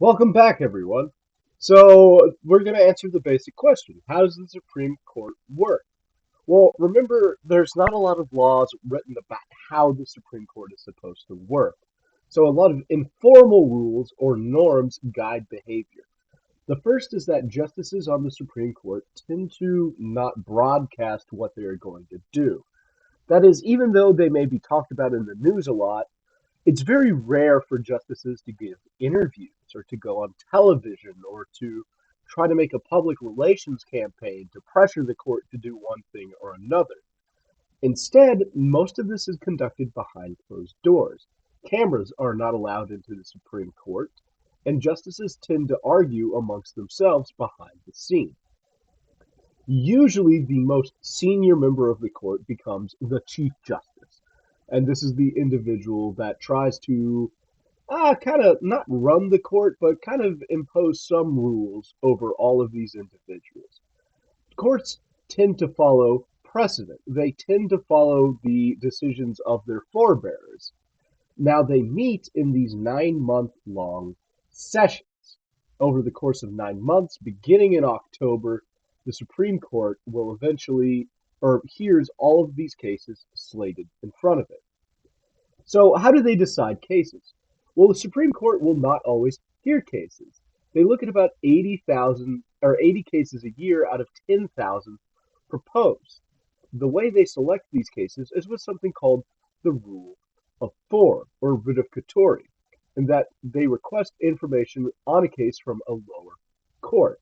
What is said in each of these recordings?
Welcome back, everyone. So, we're going to answer the basic question. How does the Supreme Court work? Well, remember, there's not a lot of laws written about how the Supreme Court is supposed to work. So, a lot of informal rules or norms guide behavior. The first is that justices on the Supreme Court tend to not broadcast what they are going to do. That is, even though they may be talked about in the news a lot, it's very rare for justices to give interviews or to go on television or to try to make a public relations campaign to pressure the court to do one thing or another. Instead, most of this is conducted behind closed doors. Cameras are not allowed into the Supreme Court, and justices tend to argue amongst themselves behind the scenes. Usually, the most senior member of the court becomes the Chief Justice, and this is the individual that tries to kind of not run the court, but kind of impose some rules over all of these individuals. Courts tend to follow precedent. They tend to follow the decisions of their forebears. Now, they meet in these 9 month long sessions. Over the course of 9 months, beginning in October, the Supreme Court will eventually, or hears all of these cases slated in front of it. So, how do they decide cases? Well, the Supreme Court will not always hear cases. They look at about 80,000 or 80 cases a year out of 10,000 proposed. The way they select these cases is with something called the rule of four or writ of coterie, in that they request information on a case from a lower court.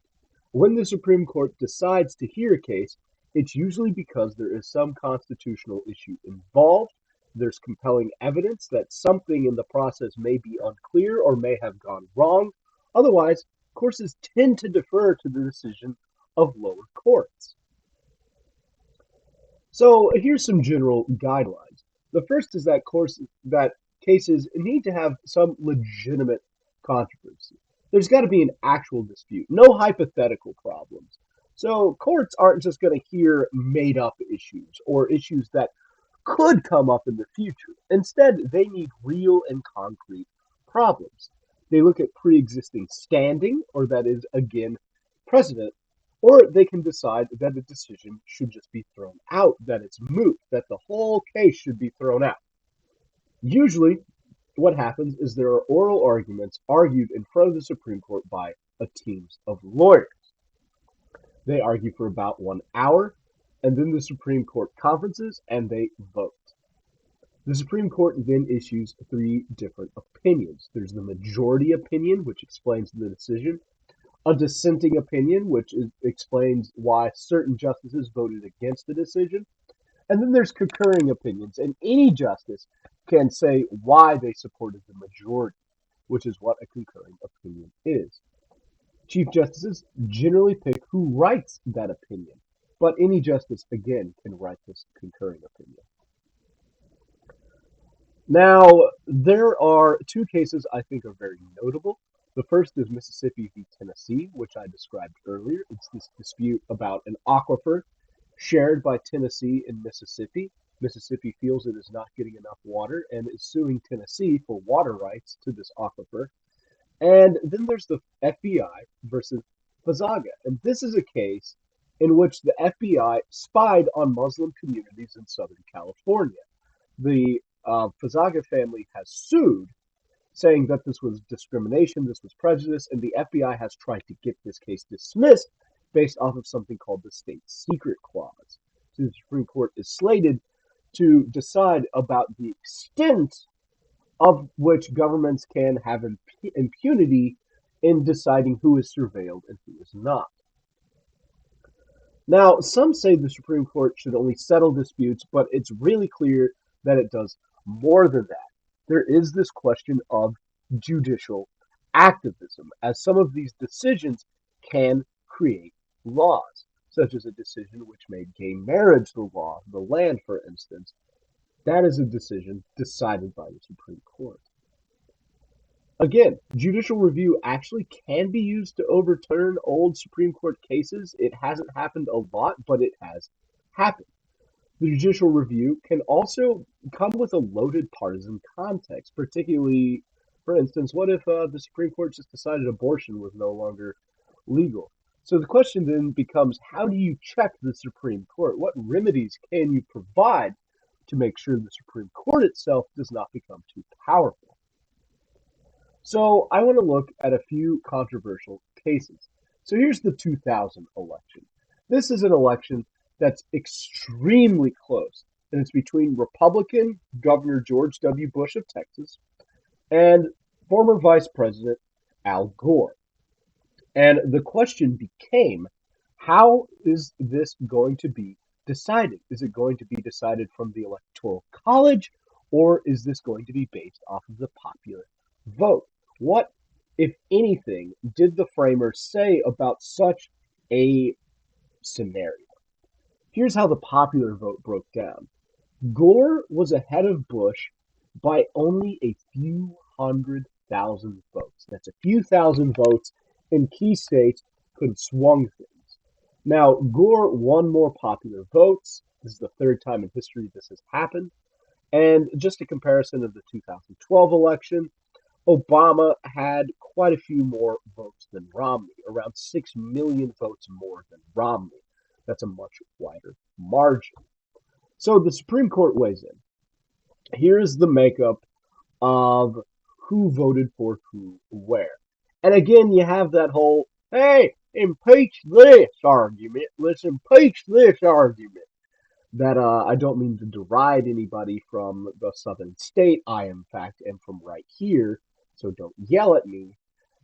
When the Supreme Court decides to hear a case, it's usually because there is some constitutional issue involved. There's compelling evidence that something in the process may be unclear or may have gone wrong. Otherwise, courts tend to defer to the decision of lower courts. So here's some general guidelines. The first is that cases need to have some legitimate controversy. There's got to be an actual dispute, no hypothetical problems. So courts aren't just going to hear made up issues or issues that could come up in the future. Instead, they need real and concrete problems. They look at pre existing standing, or that is, again, precedent, or they can decide that a decision should just be thrown out, that it's moot, that the whole case should be thrown out. Usually, what happens is there are oral arguments argued in front of the Supreme Court by a teams of lawyers. They argue for about 1 hour, and then the Supreme Court conferences and they vote. The Supreme Court then issues three different opinions. There's the majority opinion, which explains the decision, a dissenting opinion, which explains why certain justices voted against the decision, and then there's concurring opinions, and any justice can say why they supported the majority, which is what a concurring opinion is. Chief justices generally pick who writes that opinion, but any justice, again, can write this concurring opinion. Now, there are two cases I think are very notable. The first is Mississippi v. Tennessee, which I described earlier. It's this dispute about an aquifer shared by Tennessee and Mississippi. Mississippi feels it is not getting enough water and is suing Tennessee for water rights to this aquifer. And then there's the FBI versus Fazaga. And this is a case in which the FBI spied on Muslim communities in Southern California. The Fazaga family has sued, saying that this was discrimination, this was prejudice, and the FBI has tried to get this case dismissed based off of something called the State Secret Clause. So the Supreme Court is slated to decide about the extent of which governments can have impunity in deciding who is surveilled and who is not. Now, some say the Supreme Court should only settle disputes, but it's really clear that it does more than that. There is this question of judicial activism, as some of these decisions can create laws, such as a decision which made gay marriage the law of the land, for instance. That is a decision decided by the Supreme Court. Again, judicial review actually can be used to overturn old Supreme Court cases. It hasn't happened a lot, but it has happened. The judicial review can also come with a loaded partisan context, particularly For instance, what if the Supreme Court just decided abortion was no longer legal? So the question then becomes, how do you check the Supreme Court? What remedies can you provide to make sure the Supreme Court itself does not become too powerful? So I want to look at a few controversial cases. So here's the 2000 election. This is an election that's extremely close, and it's between Republican Governor George W. Bush of Texas and former Vice President Al Gore. And the question became, how is this going to be decided? Is it going to be decided from the Electoral College, or is this going to be based off of the popular vote? What, if anything, did the framers say about such a scenario? Here's how the popular vote broke down. Gore was ahead of Bush by only a few 100,000 votes. That's a few thousand votes in key states could have swung things. Now, Gore won more popular votes. This is the third time in history this has happened. And just a comparison of the 2012 election, Obama had quite a few more votes than Romney, around 6 million votes more than Romney. That's a much wider margin. So the Supreme Court weighs in. Here's the makeup of who voted for who where. And again, you have that whole, hey, impeach this argument. Let's impeach this argument. That I don't mean to deride anybody from the southern state. I, in fact, am from right here, so don't yell at me.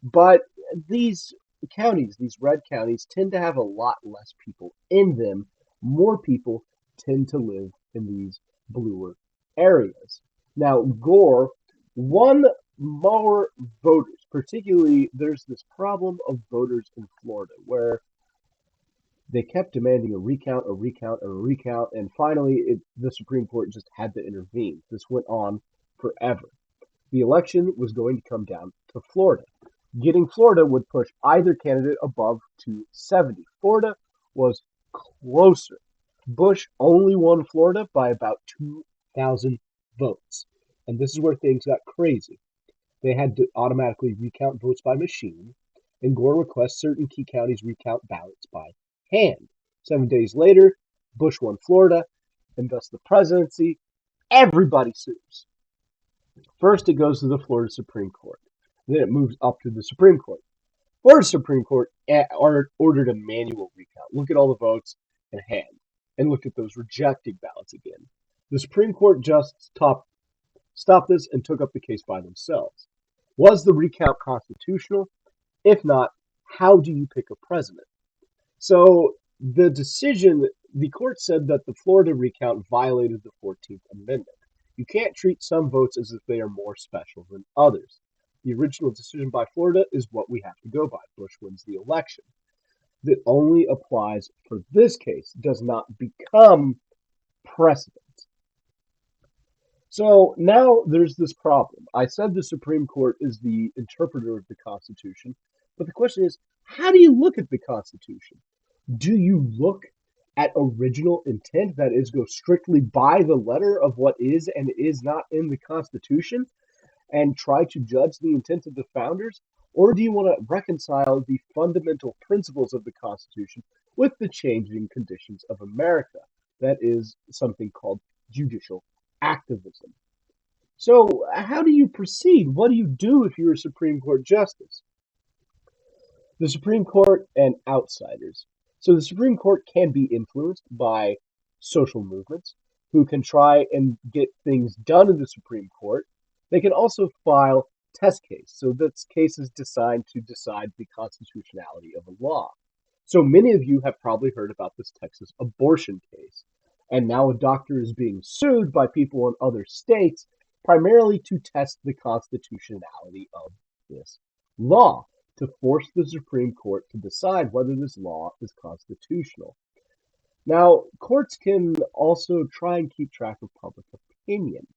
But these counties, these red counties, tend to have a lot less people in them. More people tend to live in these bluer areas. Now, Gore won more voters. Particularly, there's this problem of voters in Florida where they kept demanding a recount, a recount, a recount, and finally the Supreme Court just had to intervene. This went on forever. The election was going to come down to Florida. Getting Florida would push either candidate above 270. Florida was closer. Bush only won Florida by about 2,000 votes. And this is where things got crazy. They had to automatically recount votes by machine, and Gore requests certain key counties recount ballots by hand. 7 days later, Bush won Florida, and thus the presidency. Everybody sues. First, it goes to the Florida Supreme Court. Then it moves up to the Supreme Court. Florida Supreme Court ordered a manual recount. Look at all the votes in hand, and look at those rejected ballots again. The Supreme Court just stopped this and took up the case by themselves. Was the recount constitutional? If not, how do you pick a president? So the court said that the Florida recount violated the 14th Amendment. You can't treat some votes as if they are more special than others. The original decision by Florida is what we have to go by. Bush wins the election. That only applies for this case, does not become precedent. So now there's this problem. I said the Supreme Court is the interpreter of the Constitution, but the question is, how do you look at the Constitution? Do you look at original intent, that is, go strictly by the letter of what is and is not in the Constitution, and try to judge the intent of the founders? Or do you want to reconcile the fundamental principles of the Constitution with the changing conditions of America? That is something called judicial activism. So, how do you proceed? What do you do if you're a Supreme Court justice? The Supreme Court and outsiders. So, the Supreme Court can be influenced by social movements who can try and get things done in the Supreme Court. They can also file test case. So, that's cases designed to decide the constitutionality of a law. So, many of you have probably heard about this Texas abortion case. And now a doctor is being sued by people in other states primarily to test the constitutionality of this law, to force the Supreme Court to decide whether this law is constitutional. Now, courts can also try and keep track of public opinion.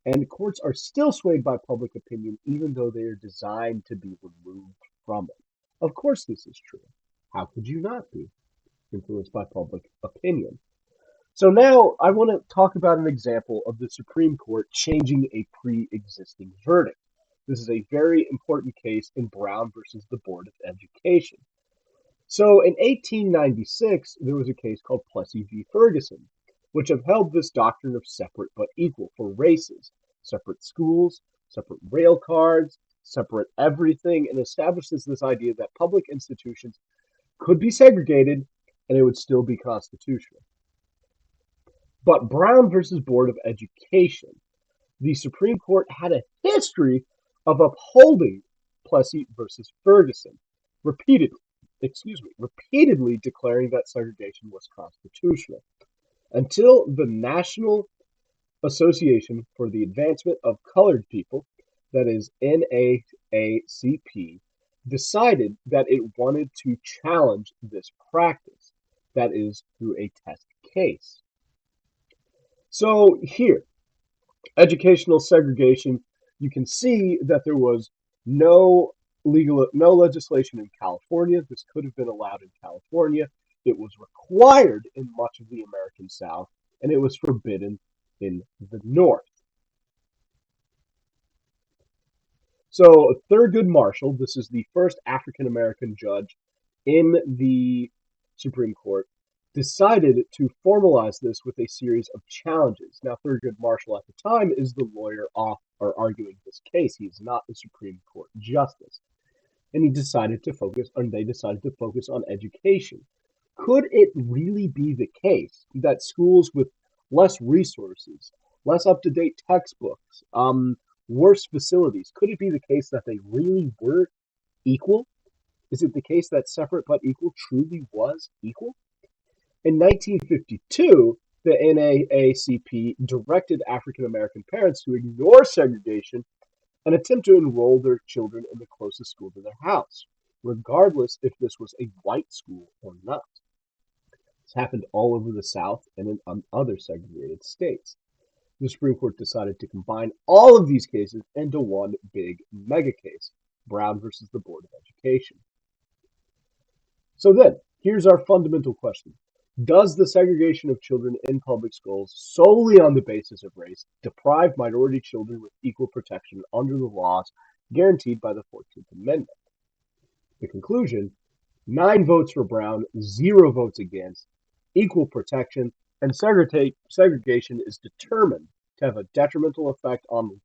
And courts are still swayed by public opinion, even though they are designed to be removed from it. Of course, this is true. How could you not be influenced by public opinion? So now I want to talk about an example of the Supreme Court changing a pre-existing verdict. This is a very important case in Brown versus the Board of Education. So in 1896, there was a case called Plessy v. Ferguson, which upheld this doctrine of separate but equal for races, separate schools, separate rail cards, separate everything, and establishes this idea that public institutions could be segregated and it would still be constitutional. But Brown versus Board of Education, the Supreme Court had a history of upholding Plessy versus Ferguson, repeatedly, repeatedly declaring that segregation was constitutional, until the National Association for the Advancement of Colored People, that is NAACP, decided that it wanted to challenge this practice, that is, through a test case. So here, educational segregation, you can see that there was no no legislation in California. This could have been allowed in California. It was required in much of the American South, and it was forbidden in the North. So Thurgood Marshall, this is the first African American judge in the Supreme Court, decided to formalize this with a series of challenges. Now, Thurgood Marshall at the time is the lawyer arguing this case. He's not the Supreme Court justice. And they decided to focus on education. Could it really be the case that schools with less resources, less up-to-date textbooks, worse facilities, could it be the case that they really were equal? Is it the case that separate but equal truly was equal? In 1952, the NAACP directed African American parents to ignore segregation and attempt to enroll their children in the closest school to their house, regardless if this was a white school or not. This happened all over the South and in other segregated states. The Supreme Court decided to combine all of these cases into one big mega case, Brown versus the Board of Education. So then, here's our fundamental question. Does the segregation of children in public schools solely on the basis of race deprive minority children with equal protection under the laws guaranteed by the 14th Amendment? The conclusion, 9 votes for Brown, 0 votes against, equal protection, and segregation is determined to have a detrimental effect on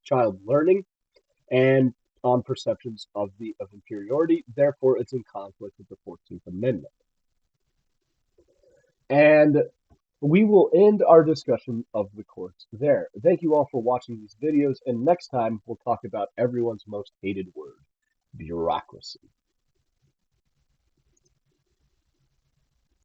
child learning and on perceptions of inferiority. Therefore, it's in conflict with the 14th Amendment. And we will end our discussion of the courts there. Thank you all for watching these videos, and next time we'll talk about everyone's most hated word, bureaucracy.